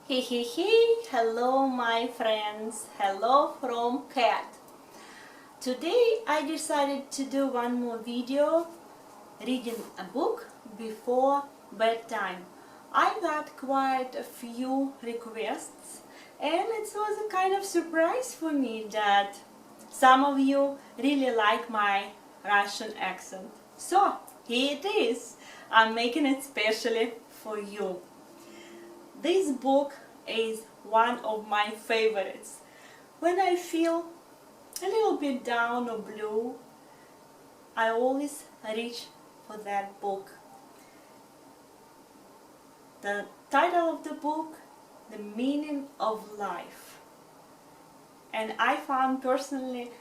Hey, hey, hey, hello my friends, hello from Cat. Today I decided to do one more video reading a book before bedtime. I got quite a few requests and it was a kind of surprise for me that some of you really like my Russian accent. So here it is, I'm making it specially for you. This book is one of my favorites. When I feel a little bit down or blue, I always reach for that book. The title of the book, The Meaning of Life. And I found personally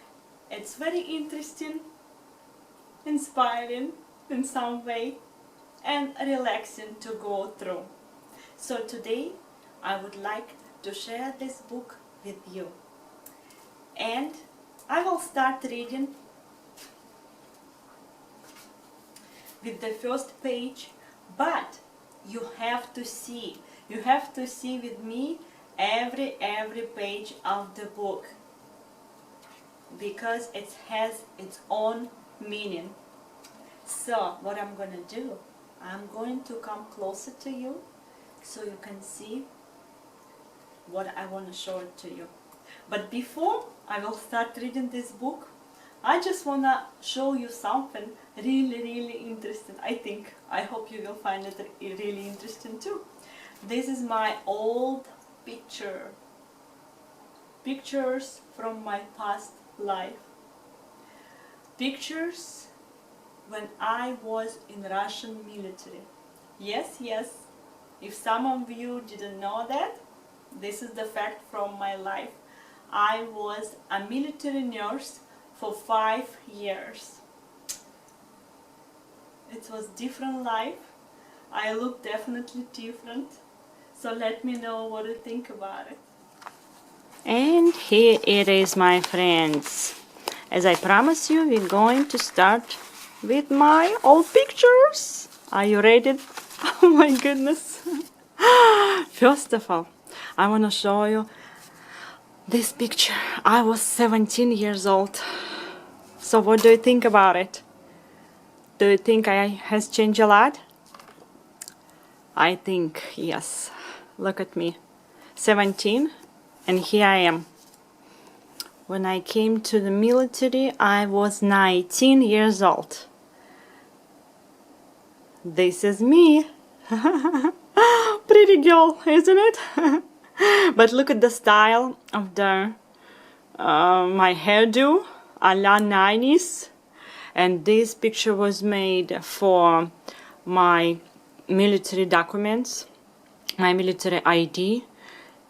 it's very interesting, inspiring in some way, and relaxing to go through. So today I would like to share this book with you. And I will start reading with the first page, but you have to see with me every page of the book, because it has its own meaning. So what I'm gonna do, I'm going to come closer to you so you can see what I want to show it to you. But before I will start reading this book, I just want to show you something really interesting. I hope you will find it really interesting too. This is my old pictures from my past life. Pictures when I was in Russian military. Yes, if some of you didn't know that, this is the fact from my life. I was a military nurse for 5 years. It was different life. I look definitely different. So let me know what you think about it. And here it is, my friends. As I promised you, we're going to start with my old pictures. Are you ready? Oh my goodness. First of all, I want to show you this picture. I was 17 years old. So what do you think about it? Do you think I has changed a lot? I think yes. Look at me. 17 and here I am. When I came to the military, I was 19 years old. This is me. Pretty girl, isn't it? But look at the style of my hairdo, a la 90s. And this picture was made for my military documents, my military ID.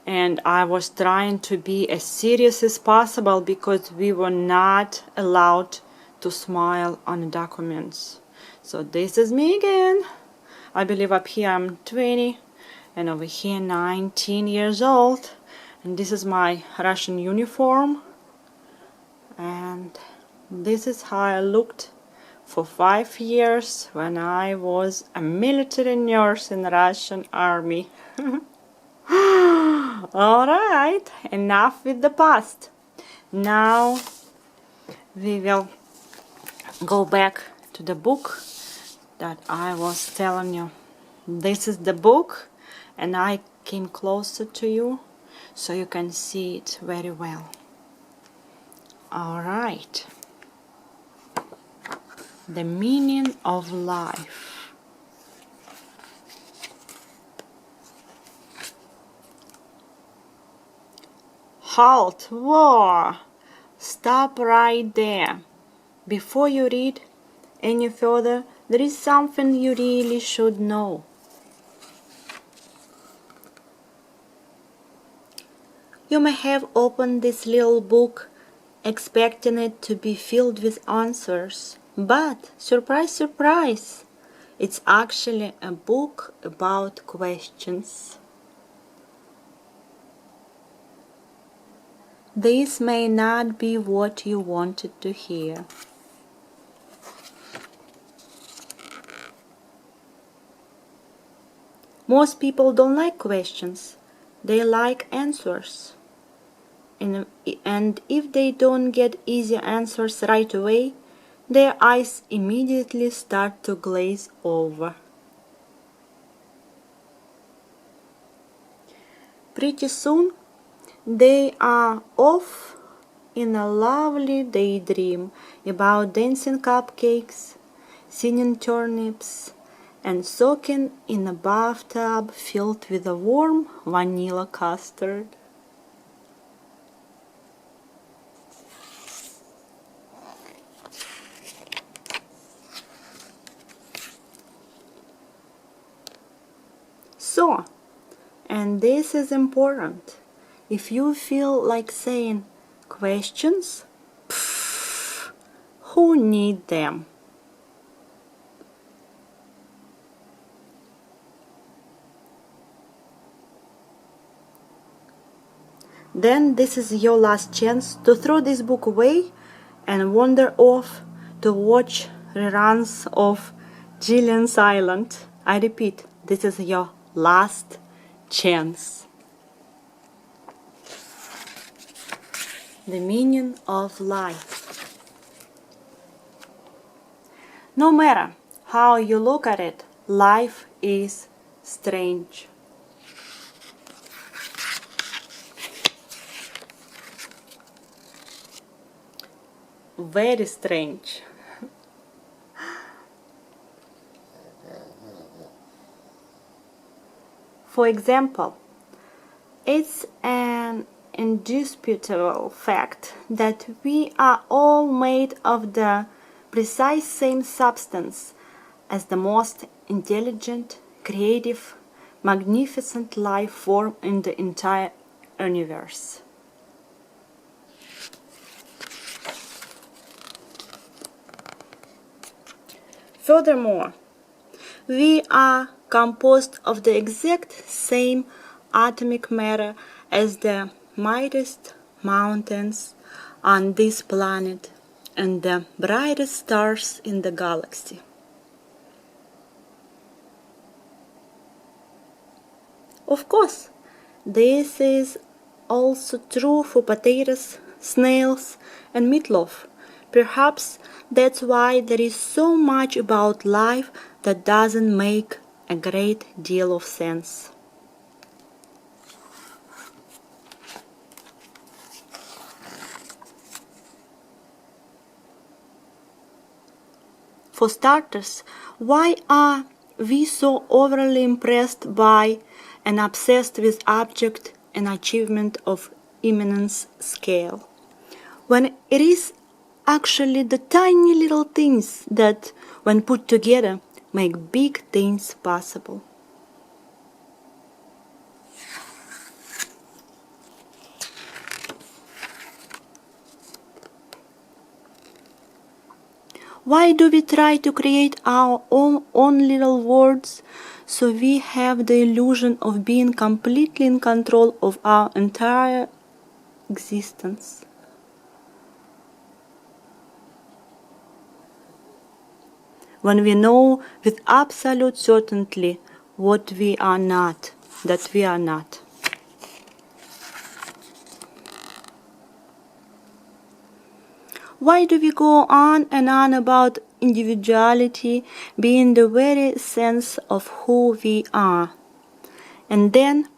And I was trying to be as serious as possible because we were not allowed to smile on the documents. So this is me again. I believe up here I'm 20 and over here 19 years old. And this is my Russian uniform. And this is how I looked for 5 years when I was a military nurse in the Russian army. Alright, enough with the past. Now we will go back to the book that I was telling you. This is the book, and I came closer to you so you can see it very well. Alright. The meaning of life. Halt! Whoa! Stop right there. Before you read any further, there is something you really should know. You may have opened this little book expecting it to be filled with answers, but surprise, surprise, it's actually a book about questions. This may not be what you wanted to hear. Most people don't like questions. They like answers. And if they don't get easy answers right away, their eyes immediately start to glaze over. Pretty soon, they are off in a lovely daydream about dancing cupcakes, singing turnips, and soaking in a bathtub filled with a warm vanilla custard. So, and this is important, if you feel like saying questions, pfft, who need them? Then this is your last chance to throw this book away and wander off to watch reruns of Gillian's Island. I repeat, this is your last chance. The meaning of life. No matter how you look at it, life is strange. Very strange. For example, it's an indisputable fact that we are all made of the precise same substance as the most intelligent, creative, magnificent life form in the entire universe. Furthermore, we are composed of the exact same atomic matter as the mightiest mountains on this planet and the brightest stars in the galaxy. Of course, this is also true for potatoes, snails, and meatloaf. Perhaps that's why there is so much about life that doesn't make a great deal of sense. For starters, why are we so overly impressed by and obsessed with object and achievement of immense scale, when it is actually the tiny little things that, when put together, make big things possible? Why do we try to create our own little worlds so we have the illusion of being completely in control of our entire existence? When we know with absolute certainty what we are not, that we are not. Why do we go on and on about individuality being the very sense of who we are, and then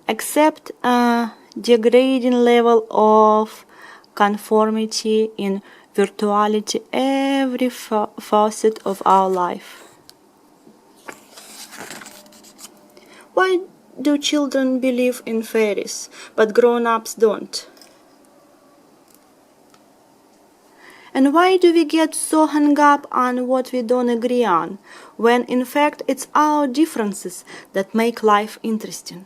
accept a degrading level of conformity in virtuality every facet of our life? Why do children believe in fairies, but grown-ups don't? And why do we get so hung up on what we don't agree on, when in fact it's our differences that make life interesting?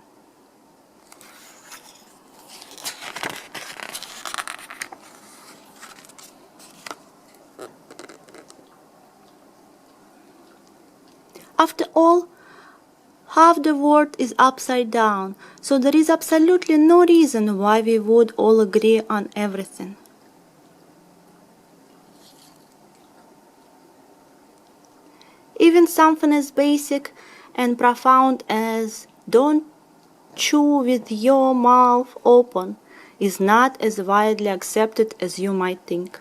After all, half the world is upside down, so there is absolutely no reason why we would all agree on everything. Even something as basic and profound as don't chew with your mouth open is not as widely accepted as you might think.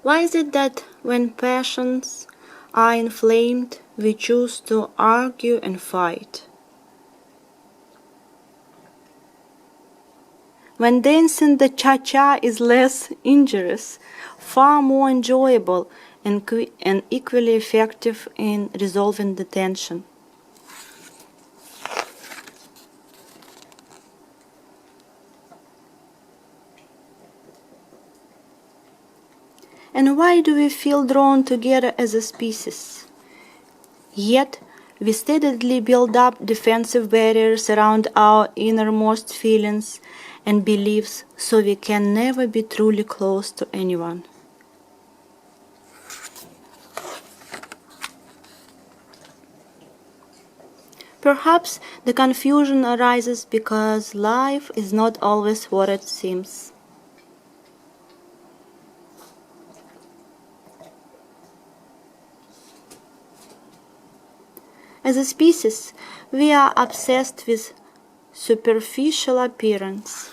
Why is it that when passions are inflamed, we choose to argue and fight? When dancing the cha-cha is less injurious, far more enjoyable, and equally effective in resolving the tension. And why do we feel drawn together as a species? Yet, we steadily build up defensive barriers around our innermost feelings and beliefs so we can never be truly close to anyone. Perhaps the confusion arises because life is not always what it seems. As a species, we are obsessed with superficial appearance.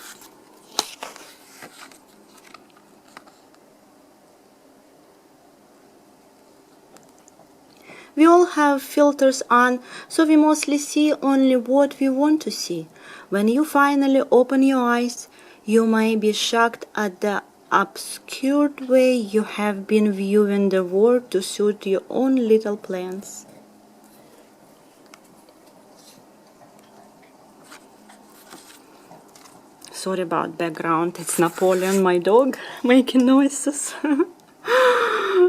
We all have filters on, so we mostly see only what we want to see. When you finally open your eyes, you may be shocked at the obscured way you have been viewing the world to suit your own little plans. Sorry about background, it's Napoleon, my dog, making noises.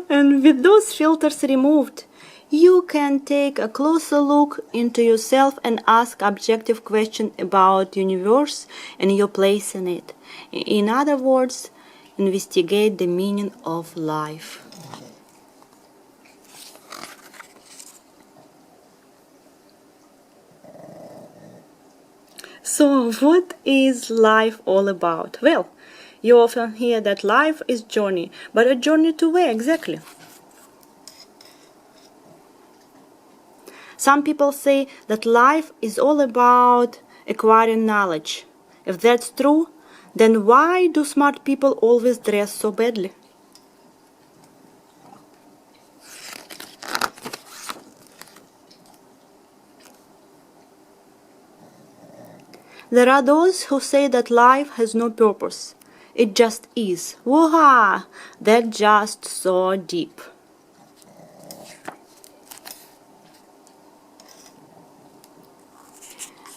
And with those filters removed, you can take a closer look into yourself and ask objective questions about the universe and your place in it. In other words, investigate the meaning of life. So, what is life all about? Well, you often hear that life is journey, but a journey to where exactly? Some people say that life is all about acquiring knowledge. If that's true, then why do smart people always dress so badly? There are those who say that life has no purpose. It just is. Woo-ha! That's just so deep.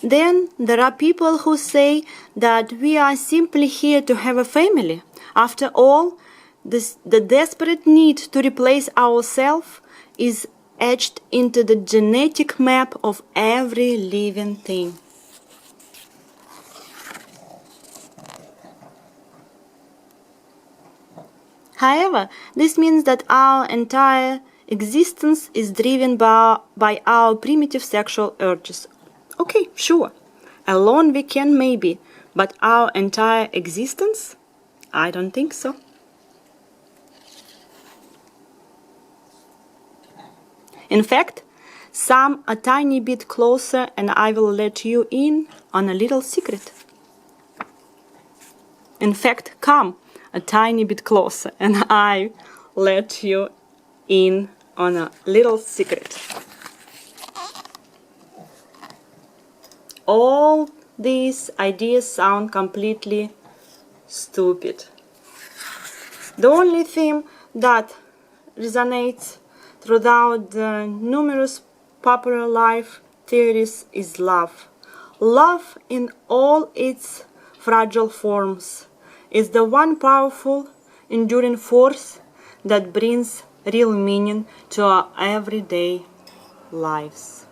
Then there are people who say that we are simply here to have a family. After all, the desperate need to replace ourselves is etched into the genetic map of every living thing. However, this means that our entire existence is driven by our primitive sexual urges. Okay, sure. Alone we can maybe, but our entire existence? I don't think so. In fact, come a tiny bit closer and I will let you in on a little secret. In fact, come a tiny bit closer and I let you in on a little secret. All these ideas sound completely stupid. The only theme that resonates throughout the numerous popular life theories is love. Love in all its fragile forms is the one powerful, enduring force that brings real meaning to our everyday lives.